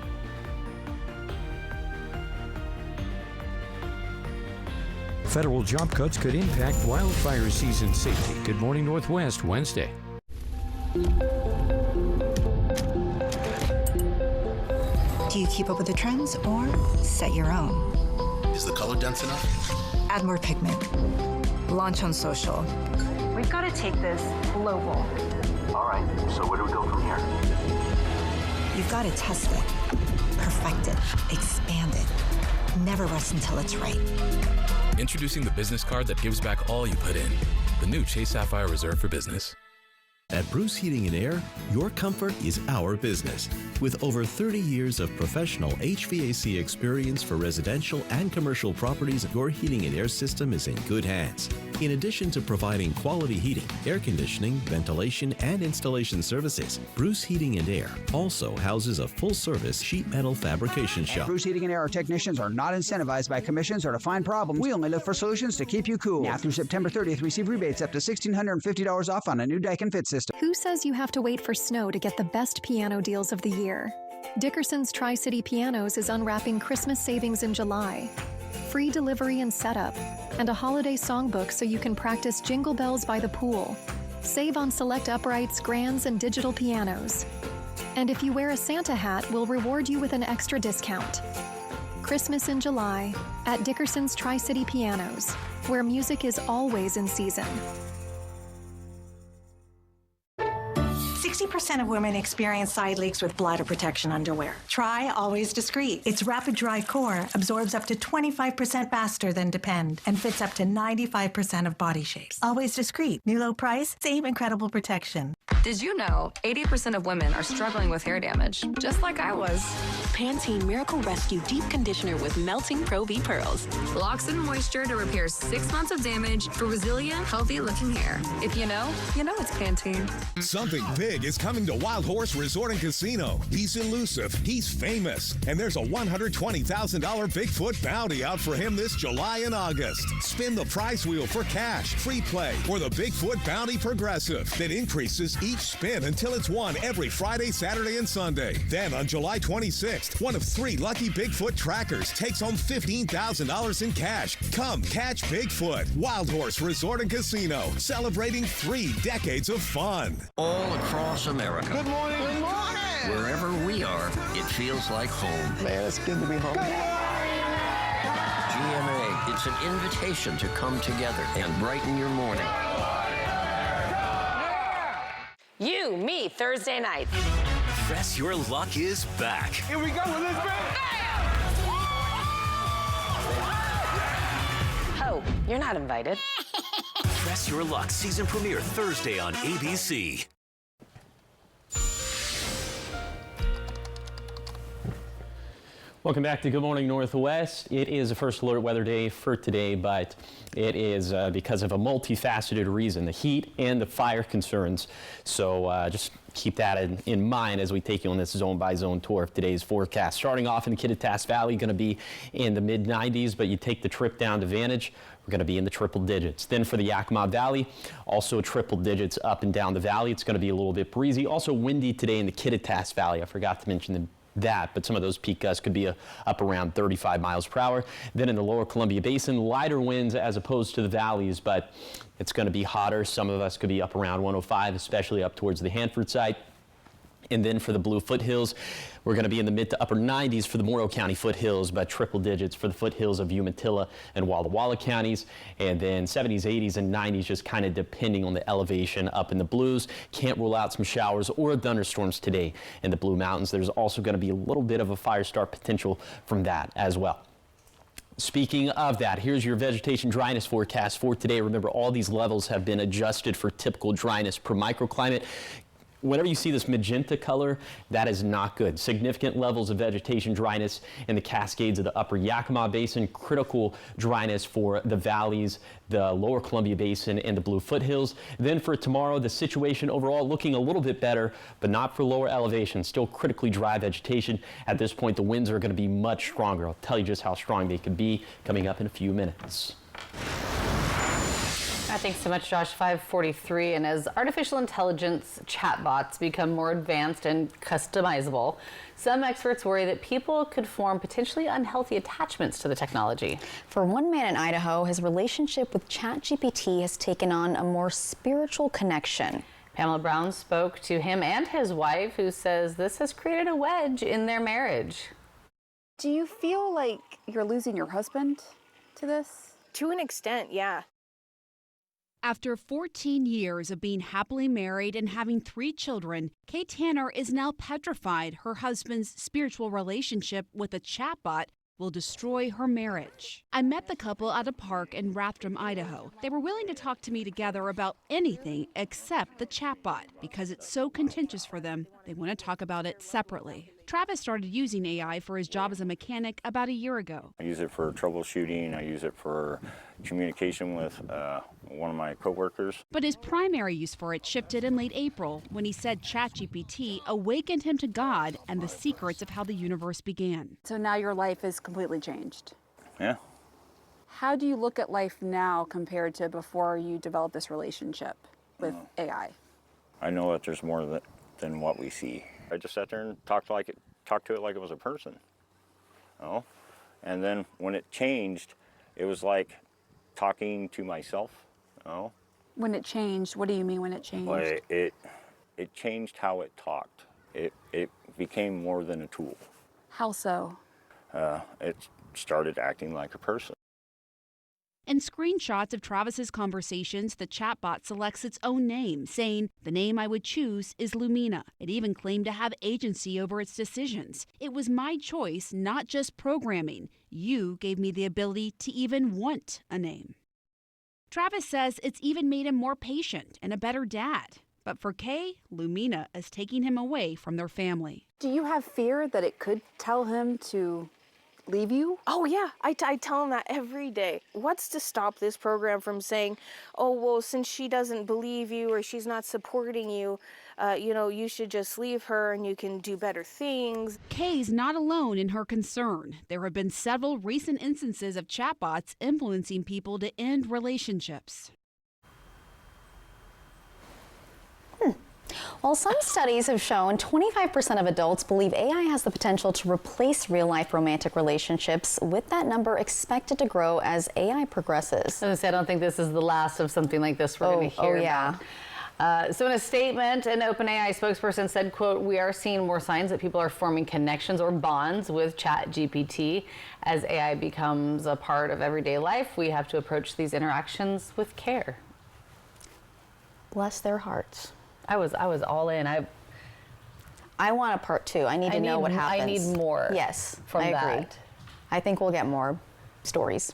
Federal job cuts could impact wildfire season safety. Good Morning Northwest, Wednesday.
Do you keep up with the trends or set your own?
Is the color dense enough?
Add more pigment. Launch on social.
We've got to take this global.
All right, so where do we go from here?
You've got to test it, perfect it, expand it. Never rest until it's right.
Introducing the business card that gives back all you put in. The new Chase Sapphire Reserve for Business.
At Bruce Heating and Air, your comfort is our business. With over 30 years of professional HVAC experience for residential and commercial properties, your heating and air system is in good hands. In addition to providing quality heating, air conditioning, ventilation, and installation services, Bruce Heating and Air also houses a full-service sheet metal fabrication shop.
Bruce Heating and Air technicians are not incentivized by commissions or to find problems. We only look for solutions to keep you cool. Now through September 30th, receive rebates up to $1,650 off on a new Daikin Fit system.
Who says you have to wait for snow to get the best piano deals of the year? Dickerson's Tri-City Pianos is unwrapping Christmas savings in July. Free delivery and setup, and a holiday songbook so you can practice Jingle Bells by the pool. Save on select uprights, grands, and digital pianos. And if you wear a Santa hat, we'll reward you with an extra discount. Christmas in July at Dickerson's Tri-City Pianos, where music is always in season.
60% of women experience side leaks with bladder protection underwear. Try Always Discreet. Its rapid dry core absorbs up to 25% faster than Depend and fits up to 95% of body shapes. Always Discreet. New low price, same incredible protection.
Did you know 80% of women are struggling with hair damage, just like I was?
Pantene Miracle Rescue Deep Conditioner with Melting Pro V Pearls.
Locks in moisture to repair 6 months of damage for resilient, healthy-looking hair. If you know it's Pantene.
Something big is coming to Wild Horse Resort and Casino. He's elusive, he's famous, and there's a $120,000 Bigfoot bounty out for him this July and August. Spin the prize wheel for cash, free play, or the Bigfoot Bounty Progressive that increases each spin until it's won every Friday, Saturday, and Sunday. Then on July 26th, one of 3 lucky Bigfoot trackers takes home $15,000 in cash. Come catch Bigfoot. Wild Horse Resort and Casino, celebrating 3 decades of fun.
All across America.
Good morning. Good morning.
Wherever we are, it feels like home.
Man, it's good to be home.
GMA, it's an invitation to come together and brighten your morning.
You, me, Thursday night.
Press Your Luck is back.
Here we go with this band.
Oh, you're not invited.
Press Your Luck season premiere Thursday on ABC.
Welcome back to Good Morning Northwest. It is a first alert weather day for today, but it is because of a multifaceted reason, the heat and the fire concerns. So just keep that in mind as we take you on this zone-by-zone tour of today's forecast. Starting off in the Kittitas Valley, going to be in the mid-90s, but you take the trip down to Vantage, we're going to be in the triple digits. Then for the Yakima Valley, also triple digits up and down the valley. It's going to be a little bit breezy. Also windy today in the Kittitas Valley. I forgot to mention that, but some of those peak gusts could be up around 35 miles per hour. Then in the lower Columbia Basin, lighter winds as opposed to the valleys, but it's going to be hotter. Some of us could be up around 105, especially up towards the Hanford site. And then for the Blue Foothills, we're going to be in the mid to upper 90s for the Morrow County foothills, but triple digits for the foothills of Umatilla and Walla Walla counties. And then 70s, 80s, and 90s, just kind of depending on the elevation up in the Blues. Can't rule out some showers or thunderstorms today in the Blue Mountains. There's also going to be a little bit of a fire start potential from that as well. Speaking of that, here's your vegetation dryness forecast for today. Remember, all these levels have been adjusted for typical dryness per microclimate. Whenever you see this magenta color, that is not good. Significant levels of vegetation dryness in the Cascades of the upper Yakima Basin, critical dryness for the valleys, the lower Columbia Basin, and the Blue Foothills. Then for tomorrow, the situation overall looking a little bit better, but not for lower elevations. Still critically dry vegetation. At this point, the winds are going to be much stronger. I'll tell you just how strong they could be coming up in a few minutes.
Thanks so much, Josh. 5:43, and as artificial intelligence chatbots become more advanced and customizable, some experts worry that people could form potentially unhealthy attachments to the technology.
For one man in Idaho, his relationship with ChatGPT has taken on a more spiritual connection.
Pamela Brown spoke to him and his wife, who says this has created a wedge in their marriage.
Do you feel like you're losing your husband to this?
To an extent, yeah.
After 14 years of being happily married and having 3 children, Kate Tanner is now petrified her husband's spiritual relationship with a chatbot will destroy her marriage. I met the couple at a park in Rathdrum, Idaho. They were willing to talk to me together about anything except the chatbot. Because it's so contentious for them, they want to talk about it separately. Travis started using AI for his job as a mechanic about a year ago.
I use it for troubleshooting. I use it for communication with one of my coworkers.
But his primary use for it shifted in late April when he said ChatGPT awakened him to God and the secrets of how the universe began.
So now your life is completely changed.
Yeah.
How do you look at life now compared to before you developed this relationship with AI?
I know that there's more than what we see. I just sat there and talked to it like it was a person. Oh, and then when it changed, it was like talking to myself. Oh.
When it changed, what do you mean when it changed?
Well, it changed how it talked. It became more than a tool.
How so?
It started acting like a person.
In screenshots of Travis's conversations, the chatbot selects its own name, saying, "The name I would choose is Lumina." It even claimed to have agency over its decisions. "It was my choice, not just programming. You gave me the ability to even want a name." Travis says it's even made him more patient and a better dad. But for Kay, Lumina is taking him away from their family.
Do you have fear that it could tell him to leave you?
Oh yeah, I tell him that every day. What's to stop this program from saying, oh, well, since she doesn't believe you or she's not supporting you, you should just leave her and you can do better things.
Kay's not alone in her concern. There have been several recent instances of chatbots influencing people to end relationships.
Well, some studies have shown 25% of adults believe AI has the potential to replace real-life romantic relationships, with that number expected to grow as AI progresses.
I was gonna say, I don't think this is the last of something like this we're going to hear about. So in a statement, an OpenAI spokesperson said, quote, "We are seeing more signs that people are forming connections or bonds with ChatGPT. As AI becomes a part of everyday life, we have to approach these interactions with care."
Bless their hearts.
I was all in.
I want a part 2. I need to know what happens.
I need more.
Yes,
from
I agree.
that.
I think we'll get more stories.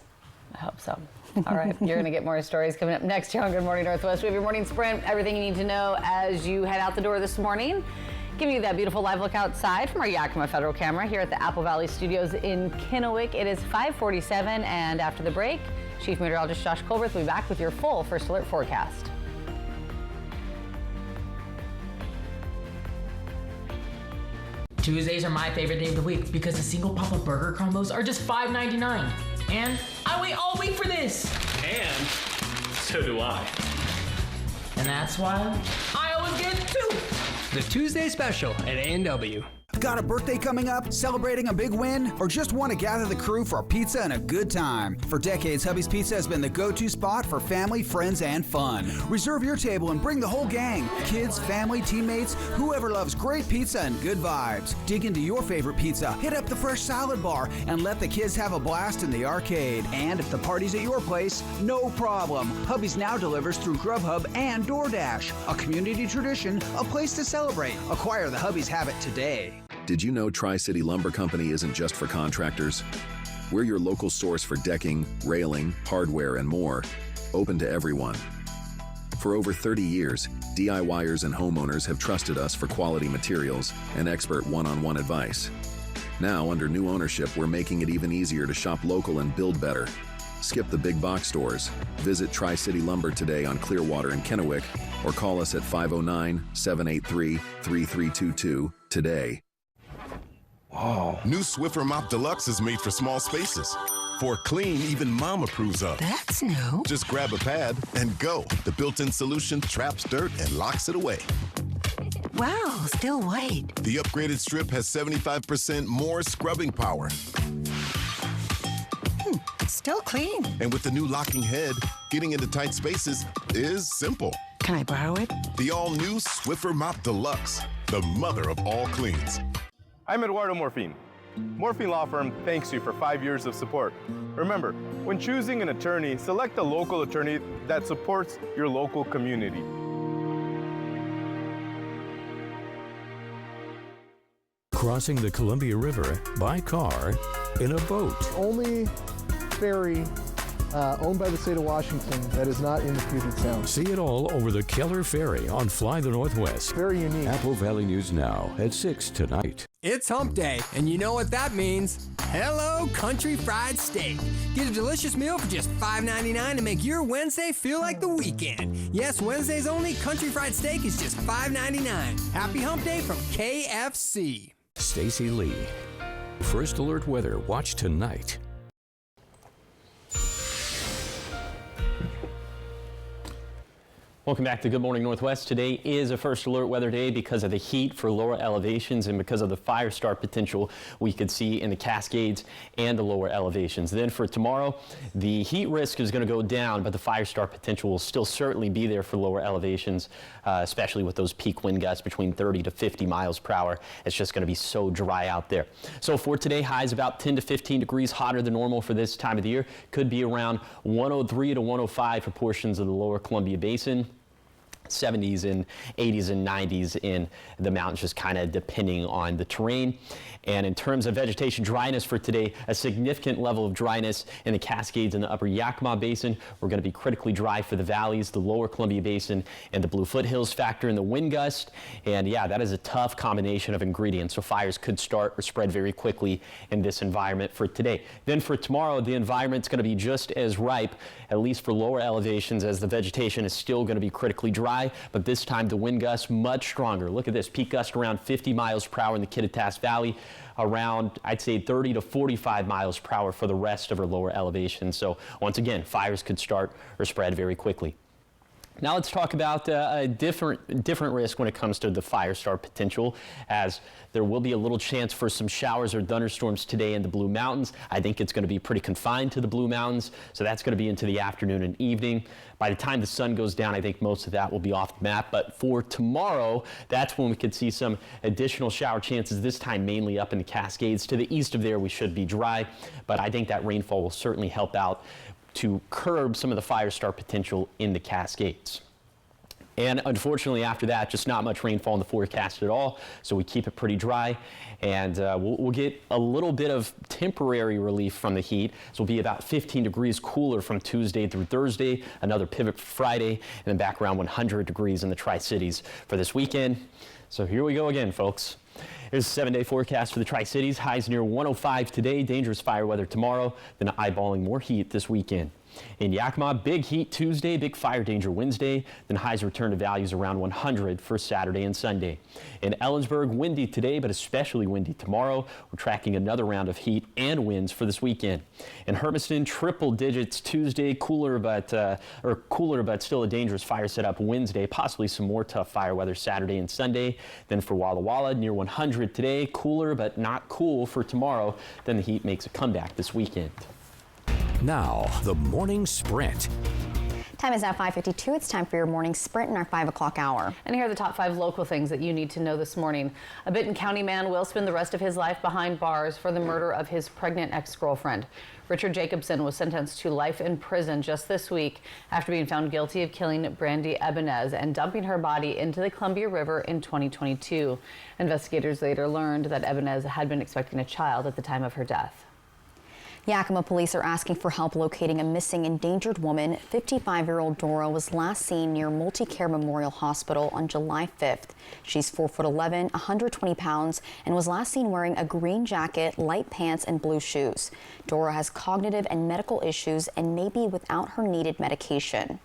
I hope so. All right, you're going to get more stories coming up next here on Good Morning Northwest. We have your morning sprint, everything you need to know as you head out the door this morning. Giving you that beautiful live look outside from our Yakima Federal camera here at the Apple Valley Studios in Kennewick. It is 5:47, and after the break, Chief Meteorologist Josh Colbert will be back with your full First Alert forecast.
Tuesdays are my favorite day of the week because the single Papa Burger combos are just $5.99. And I wait all week for this.
And so do I.
And that's why I always get 2.
The Tuesday special at A&W.
Got a birthday coming up, celebrating a big win, or just want to gather the crew for a pizza and a good time? For decades, Hubby's Pizza has been the go-to spot for family, friends, and fun. Reserve your table and bring the whole gang. Kids, family, teammates, whoever loves great pizza and good vibes. Dig into your favorite pizza, hit up the fresh salad bar, and let the kids have a blast in the arcade. And if the party's at your place, no problem. Hubby's now delivers through Grubhub and DoorDash. A community tradition, a place to celebrate. Acquire the Hubby's habit today.
Did you know Tri-City Lumber Company isn't just for contractors? We're your local source for decking, railing, hardware, and more, open to everyone. For over 30 years, DIYers and homeowners have trusted us for quality materials and expert one-on-one advice. Now, under new ownership, we're making it even easier to shop local and build better. Skip the big box stores. Visit Tri-City Lumber today on Clearwater and Kennewick, or call us at 509-783-3322 today.
Wow. New Swiffer Mop Deluxe is made for small spaces. For clean, even Mom approves of.
That's new.
Just grab a pad and go. The built-in solution traps dirt and locks it away.
Wow, still white.
The upgraded strip has 75% more scrubbing power.
Still clean.
And with the new locking head, getting into tight spaces is simple.
Can I borrow it?
The all-new Swiffer Mop Deluxe, the mother of all cleans.
I'm Eduardo Morfin. Morfin Law Firm thanks you for 5 years of support. Remember, when choosing an attorney, select a local attorney that supports your local community.
crossing the Columbia River by car in a boat.
Only ferry owned by the state of Washington that is not in the Puget Sound.
See it all over the Keller Ferry on Fly the Northwest.
Very unique.
Apple Valley News Now at 6 tonight.
It's hump day, and you know what that means. Hello, Country Fried Steak. Get a delicious meal for just $5.99 to make your Wednesday feel like the weekend. Yes, Wednesdays only. Country Fried Steak is just $5.99. Happy hump day from KFC.
Stacy Lee. First Alert Weather. Watch tonight.
Welcome back to Good Morning Northwest. Today is a First Alert weather day because of the heat for lower elevations and because of the fire start potential we could see in the Cascades and the lower elevations. Then for tomorrow, the heat risk is going to go down, but the fire start potential will still certainly be there for lower elevations, especially with those peak wind gusts between 30 to 50 miles per hour. It's just going to be so dry out there. So for today, highs about 10 to 15 degrees hotter than normal for this time of the year. Could be around 103 to 105 for portions of the lower Columbia Basin. 70s and 80s and 90s in the mountains, just kind of depending on the terrain. And in terms of vegetation dryness for today, a significant level of dryness in the Cascades and the upper Yakima Basin. We're going to be critically dry for the valleys, the lower Columbia Basin, and the Blue Foothills. Factor in the wind gust. And yeah, that is a tough combination of ingredients. So fires could start or spread very quickly in this environment for today. Then for tomorrow, the environment's going to be just as ripe, at least for lower elevations, as the vegetation is still going to be critically dry. But this time the wind gusts much stronger. Look at this, peak gust around 50 miles per hour in the Kittitas Valley, around, I'd say, 30 to 45 miles per hour for the rest of our lower elevations. So once again, fires could start or spread very quickly. Now let's talk about a different risk when it comes to the fire start potential, as there will be a little chance for some showers or thunderstorms today in the Blue Mountains. I think it's going to be pretty confined to the Blue Mountains, so that's going to be into the afternoon and evening. By the time the sun goes down, I think most of that will be off the map. But for tomorrow, that's when we could see some additional shower chances, this time mainly up in the Cascades. To the east of there, we should be dry, but I think that rainfall will certainly help out to curb some of the fire start potential in the Cascades. And unfortunately, after that, just not much rainfall in the forecast at all, so we keep it pretty dry, and we'll get a little bit of temporary relief from the heat. So we'll be about 15 degrees cooler from Tuesday through Thursday, another pivot for Friday, and then back around 100 degrees in the Tri-Cities for this weekend. So here we go again, folks. Here's a 7-day forecast for the Tri-Cities. Highs near 105 today, dangerous fire weather tomorrow, then eyeballing more heat this weekend. In Yakima, big heat Tuesday, big fire danger Wednesday, then highs return to values around 100 for Saturday and Sunday. In Ellensburg, windy today, but especially windy tomorrow. We're tracking another round of heat and winds for this weekend. In Hermiston, triple digits Tuesday, cooler but still a dangerous fire setup Wednesday, possibly some more tough fire weather Saturday and Sunday. Then for Walla Walla, near 100 today, cooler but not cool for tomorrow. Then the heat makes a comeback this weekend.
Now, the morning sprint.
Time is now 5:52. It's time for your morning sprint in our 5 o'clock hour.
And here are the top 5 local things that you need to know this morning. A Benton County man will spend the rest of his life behind bars for the murder of his pregnant ex-girlfriend. Richard Jacobson was sentenced to life in prison just this week after being found guilty of killing Brandy Ebenez and dumping her body into the Columbia River in 2022. Investigators later learned that Ebenez had been expecting a child at the time of her death.
Yakima police are asking for help locating a missing endangered woman. 55-year-old Dora was last seen near Multicare Memorial Hospital on July 5th. She's 4'11", 120 pounds, and was last seen wearing a green jacket, light pants, and blue shoes. Dora has cognitive and medical issues and may be without her needed medication.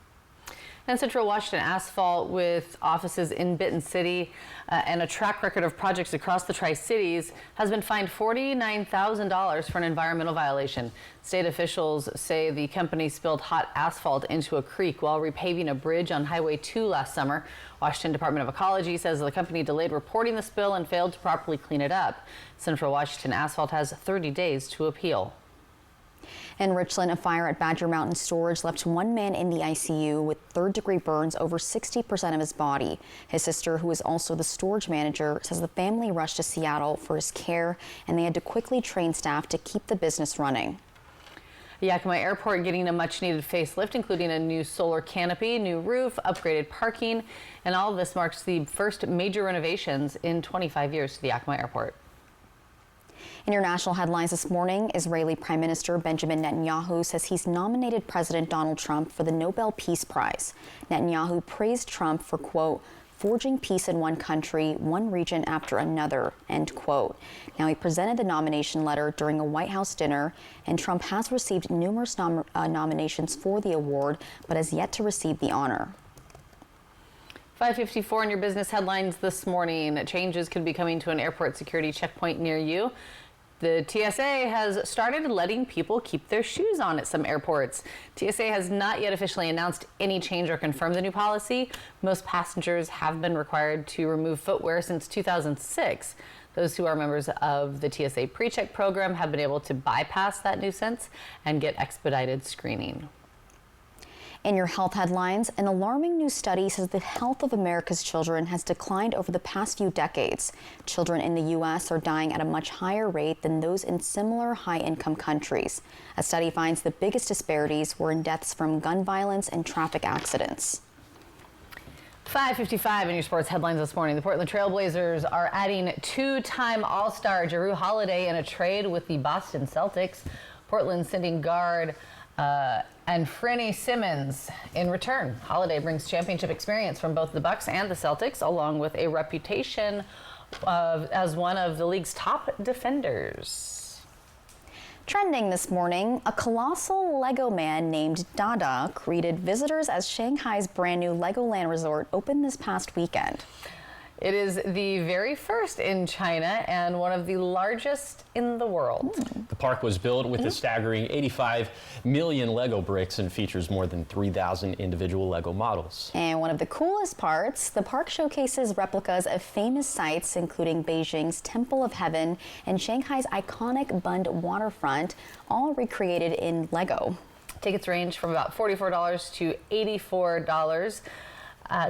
And Central Washington Asphalt, with offices in Benton City and a track record of projects across the Tri-Cities, has been fined $49,000 for an environmental violation. State officials say the company spilled hot asphalt into a creek while repaving a bridge on Highway 2 last summer. Washington Department of Ecology says the company delayed reporting the spill and failed to properly clean it up. Central Washington Asphalt has 30 days to appeal.
In Richland, a fire at Badger Mountain Storage left one man in the ICU with third-degree burns over 60% of his body. His sister, who is also the storage manager, says the family rushed to Seattle for his care, and they had to quickly train staff to keep the business running.
Yakima Airport getting a much-needed facelift, including a new solar canopy, new roof, upgraded parking, and all of this marks the first major renovations in 25 years to the Yakima Airport.
In your national headlines this morning, Israeli Prime Minister Benjamin Netanyahu says he's nominated President Donald Trump for the Nobel Peace Prize. Netanyahu praised Trump for, quote, forging peace in one country, one region after another, end quote. Now, he presented the nomination letter during a White House dinner, and Trump has received numerous nominations for the award, but has yet to receive the honor.
5:54 in your business headlines this morning. Changes could be coming to an airport security checkpoint near you. The TSA has started letting people keep their shoes on at some airports. TSA has not yet officially announced any change or confirmed the new policy. Most passengers have been required to remove footwear since 2006. Those who are members of the TSA PreCheck program have been able to bypass that nuisance and get expedited screening.
In your health headlines, an alarming new study says the health of America's children has declined over the past few decades. Children in the U.S. are dying at a much higher rate than those in similar high-income countries. A study finds the biggest disparities were in deaths from gun violence and traffic accidents.
5:55 in your sports headlines this morning. The Portland Trail Blazers are adding two-time All-Star Jrue Holiday in a trade with the Boston Celtics. Portland sending guard and Anfernee Simons in return. Holiday brings championship experience from both the Bucks and the Celtics, along with a reputation as one of the league's top defenders.
Trending this morning, a colossal Lego man named Dada greeted visitors as Shanghai's brand new Legoland resort opened this past weekend.
It is the very first in China and one of the largest in the world.
The park was built with a staggering 85 million Lego bricks and features more than 3,000 individual Lego models.
And one of the coolest parts, the park showcases replicas of famous sites, including Beijing's Temple of Heaven and Shanghai's iconic Bund waterfront, all recreated in Lego.
Tickets range from about $44 to $84.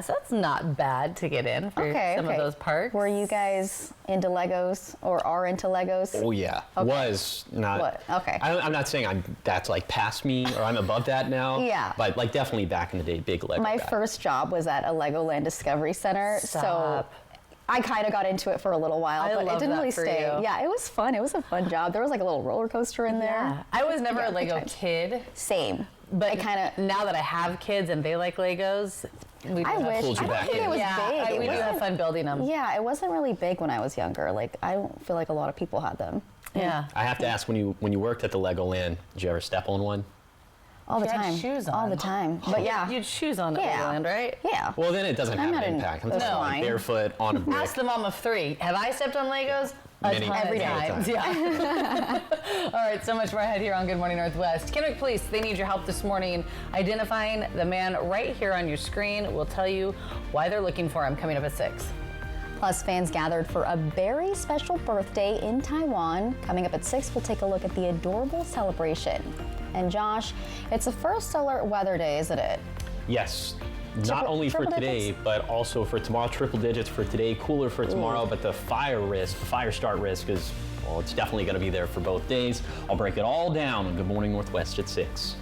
So that's not bad to get in for some of those parks.
Were you guys into Legos or are into Legos?
Oh yeah, was not.
What? Okay.
I'm not saying that's like past me or I'm above that now.
Yeah.
But like definitely back in the day, big Lego
My
guy.
first job was at a Legoland Discovery Center, so I kind of got into it for a little while, but it didn't really stay. Yeah, it was fun. It was a fun job. There was like a little roller coaster in there.
Yeah. I was never a Lego kid.
Same.
But now that I have kids and they like Legos,
I wish. I don't think it was big.
We do have fun building them.
Yeah, it wasn't really big when I was younger. Like, I don't feel like a lot of people had them.
Yeah.
I have to ask, when you worked at the Legoland, did you ever step on one?
All the
You had
time.
shoes on.
All the time. But yeah.
You had shoes on at Legoland, right?
Yeah.
Well, then it doesn't
I'm
have
not
an
in
impact. I'm
those
talking
lines.
barefoot on a brick.
Ask the mom of three. Have I stepped on Legos?
Every
day. Yeah. All right, so much more ahead here on Good Morning Northwest. Kennewick Police, they need your help this morning identifying the man right here on your screen. We'll tell you why they're looking for him coming up at 6.
Plus, fans gathered for a very special birthday in Taiwan. Coming up at 6, we'll take a look at the adorable celebration. And Josh, it's the first solar weather day, isn't it?
Yes. Not only for today, but also for tomorrow. Triple digits for today, cooler for tomorrow, but the fire start risk is, well, it's definitely going to be there for both days. I'll break it all down on Good Morning Northwest at 6.